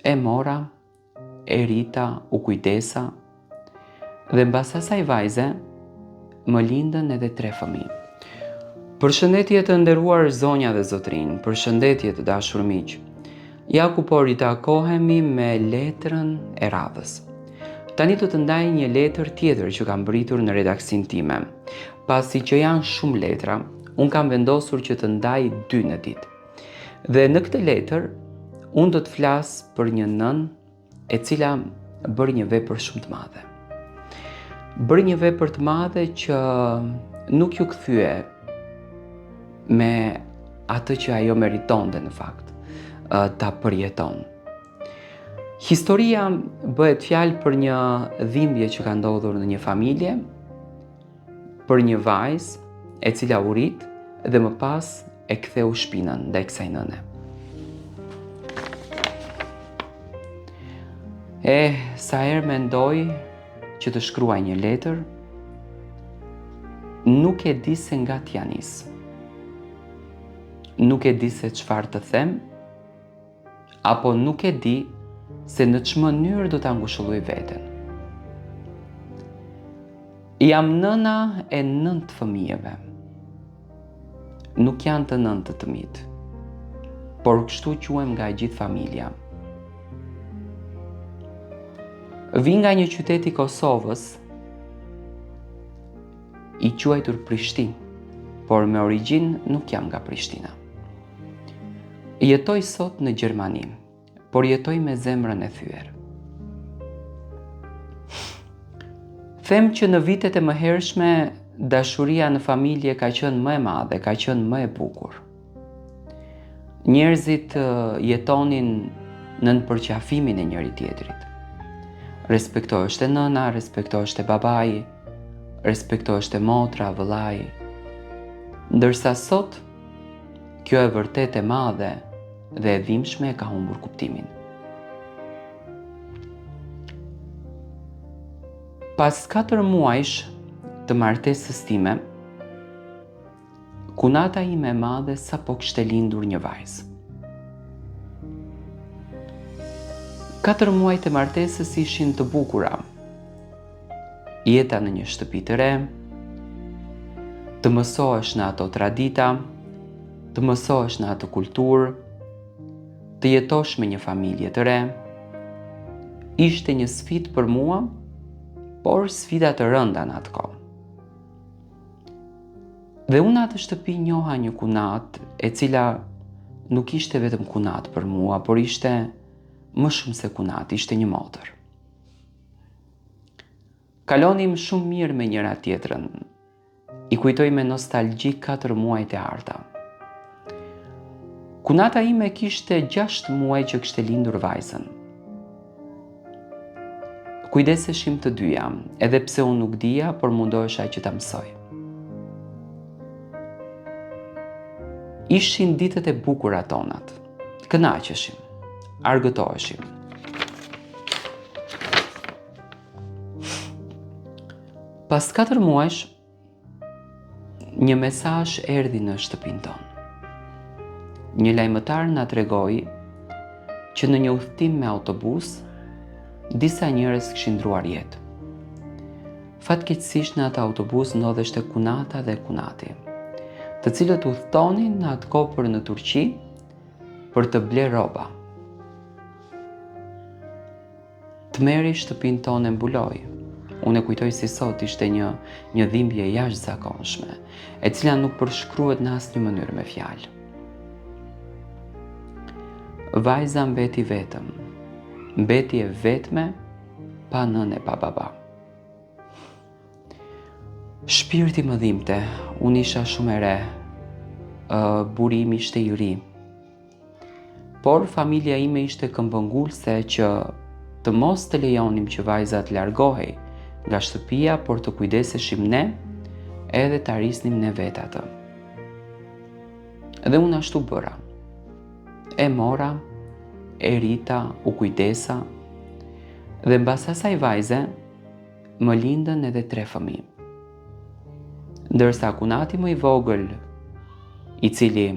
E mora, e rita, u kujdesa, dhe mbas asaj vajze, më lindën edhe 3 fëmijë. Përshëndetje të nderuar zonja dhe zotrin, përshëndetje të dashur miq. Ja ku po ritakohemi me letrën e radhës. Tani do të ndaj një letër tjetër që kam britur në redaksin time. Pasi që janë shumë letra, unë kam vendosur që të ndaj 2 në ditë. Dhe në këtë letër, unë do të flas për një nën e cila bërë një vepër shumë të madhe. Bërë një vepër të madhe që nuk ju kthye me atë që ajo meritonte në fakt ta përjeton. Historia bëhet fjalë për një dhimbje që ka ndodhur në një familje, për një vajzë e cila u rit dhe më pas e ktheu shpinën ndaj kësaj nëne. Sa herë mendoj që të shkruaj një letër, nuk e di se nga t'ja nis. Nuk e di se çfarë të them, apo nuk e di se në ç'mënyrë do ta ngushëlloj veten. Jam nëna e 9 fëmijëve. Nuk janë të 9 të mit, por kështu quhem nga e gjithë familja. Vi nga një qytet i Kosovës, i quajtur Prishtinë, por me origjinë nuk jam nga Prishtina. Jetoj sot në Gjermani, por jetoj me zemrën e thyer. Them që në vitet e mëhershme dashuria në familje ka qenë më e madhe, ka qenë më e bukur. Njerëzit jetonin nën përqafimin e njëri tjetrit. Respektoheshte nëna, respektoheshte babai, respektoheshte motra, vëllai. Ndërsa sot, kjo e vërtet e madhe dhe e dhimbshme ka humbur kuptimin. Pas 4 muajsh të martesës time, kunata ime e madhe sapo kishte lindur një vajzë. 4 muajt e martesës ishin të bukura. Jeta në një shtëpi të re, të mësohesh në ato tradita, të mësohesh në ato kulturë, të jetosh me një familje të re. Ishte një sfidë për mua, por sfida të rënda në atë kohë. Dhe unë atë shtëpi njoha një kunat, e cila nuk ishte vetëm kunat për mua, por ishte më shumë se kunat, ishte një motër. Kalonim shumë mirë me njëra tjetrën. I kujtoj me nostalgji 4 muajt e harta. Kunata ime kishte 6 muaj që kishte lindur vajzën. Kujdeseshim të dyja, edhe pse unë nuk dija, por mundohesha që ta mësoj. Ishin ditët e bukura tonat. Kënaqeshim, argëtoheshim. Pas 4 muajsh, një mesazh erdhi në shtëpinë tonë. Një lajmëtar na tregoi që në një udhëtim me autobus, disa njerëz kishin ndruar jetë. Fatkeqësisht në atë autobus ndodheshte kunata dhe kunati, të cilët udhëtonin në atë kohë për në Turqi për të bler rroba. Tmeri shtëpinë tonë mbuloi. Unë e kujtoj si sot, ishte një dhimbje jashtëzakonshme, e cila nuk përshkruhet në asnjë mënyrë me fjalë. Vajza mbeti vetëm, mbeti e vetme, pa nënë e pa baba. Shpirti më dhimbte, unë isha shumë e re, burimi ishte i ri. Por familja ime ishte këmbëngulëse që të mos të lejonim që vajza të largohej nga shtëpia, por të kujdeseshim ne edhe të arrisnim ne vetë atë. Dhe unë ashtu bëra. E mora, e rita, u kujdesa, dhe mbas asaj vajze, më lindën edhe 3 fëmijë. Ndërsa kunati më i vogël, i cili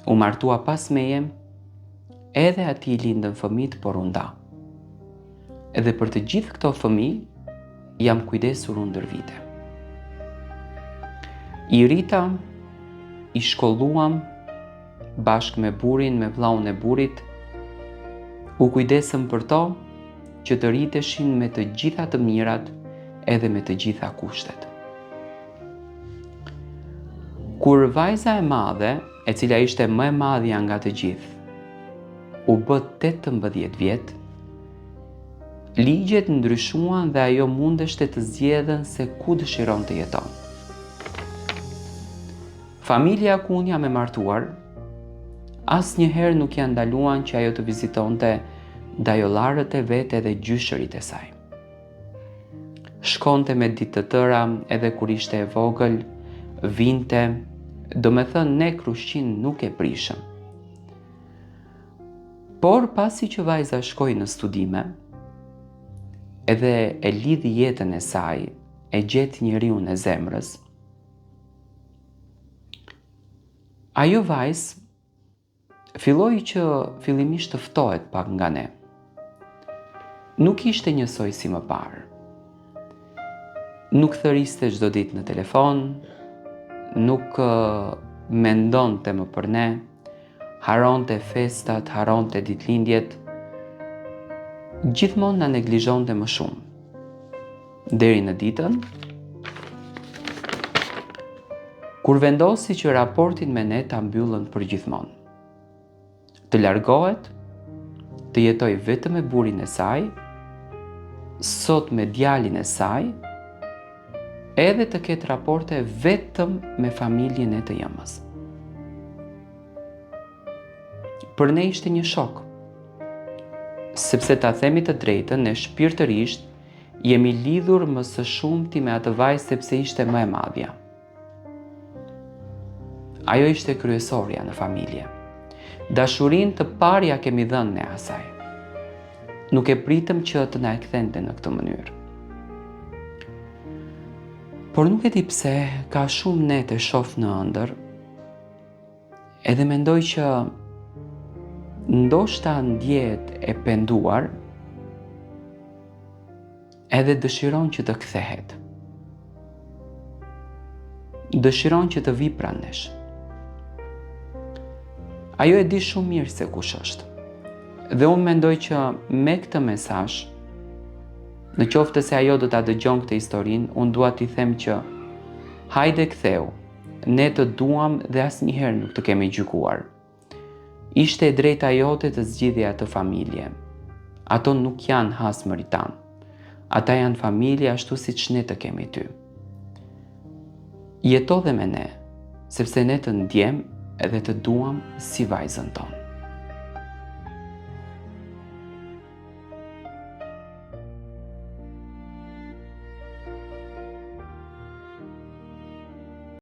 u martua pas meje, edhe ati i lindën fëmijët, por u nda. Edhe për të gjithë këto fëmijë jam kujdesur unë ndër vite. I rita, i shkolluam bashkë me burin, me vllaun e burit, u kujdesëm për to që të rriteshin me të gjitha të mirat edhe me të gjitha kushtet. Kur vajza e madhe, e cila ishte më e madhja nga të gjithë, u bë 18 vjet, ligjet ndryshuan dhe ajo mundeshte të zgjedhën se ku dëshiron të jeton. Familja ku unë jam e martuar, asnjëherë nuk ja ndaluan që ajo të vizitonte dajollarët e vet edhe gjyshërit e saj. Shkonte me ditë të tëra edhe kur ishte e vogël, vinte, do me thënë ne Krushqin nuk e prishëm. Por pasi që vajza shkoi në studime, edhe e lidhi jetën e saj, e gjet njeriun e zemrës, ajo vajzë filloi që fillimisht të ftohet pak nga ne. Nuk ishte njësoj si më parë. Nuk thëriste çdo ditë në telefon, nuk mendonte më për ne, haronte festat, haronte ditëlindjet, gjithmonë na neglizhonte më shumë. Deri në ditën kur vendosi që raportin me ne ta mbyllën përgjithmonë. Të largohet, të jetoj vetëm me burin e saj, sot me djalin e saj, edhe të ketë raporte vetëm me familjen e të jemës. Për ne ishte një shok, sepse ta themi të drejtën, ne shpirtërisht jemi lidhur më së shumti me atë vajzë sepse ishte më e madhja. Ajo ishte kryesorja në familje. Dashurinë të parë ja kemi dhënë ne asaj. Nuk e pritëm që të na e kthente në këtë mënyrë. Por nuk e di pse ka shumë ne të shoh në ëndër, edhe mendoj që ndoshta ndjehet e penduar, edhe dëshiron që të kthehet. Dëshiron që të vi pranë nesh. Ajo e di shumë mirë se kush është. Dhe unë mendoj që me këtë mesazh, në qoftë se ajo do ta dëgjon këtë historinë, unë dua t'i them që hajde ktheu, ne të duam dhe asnjëherë nuk të kemi gjykuar. Ishte e drejta jote të zgjidhje atë familje. Ato nuk janë hasmërit tanë. Ata janë familje ashtu siç ne të kemi ty. Jeto dhe me ne, sepse ne të ndjem edhe të duam si vajzën tonë.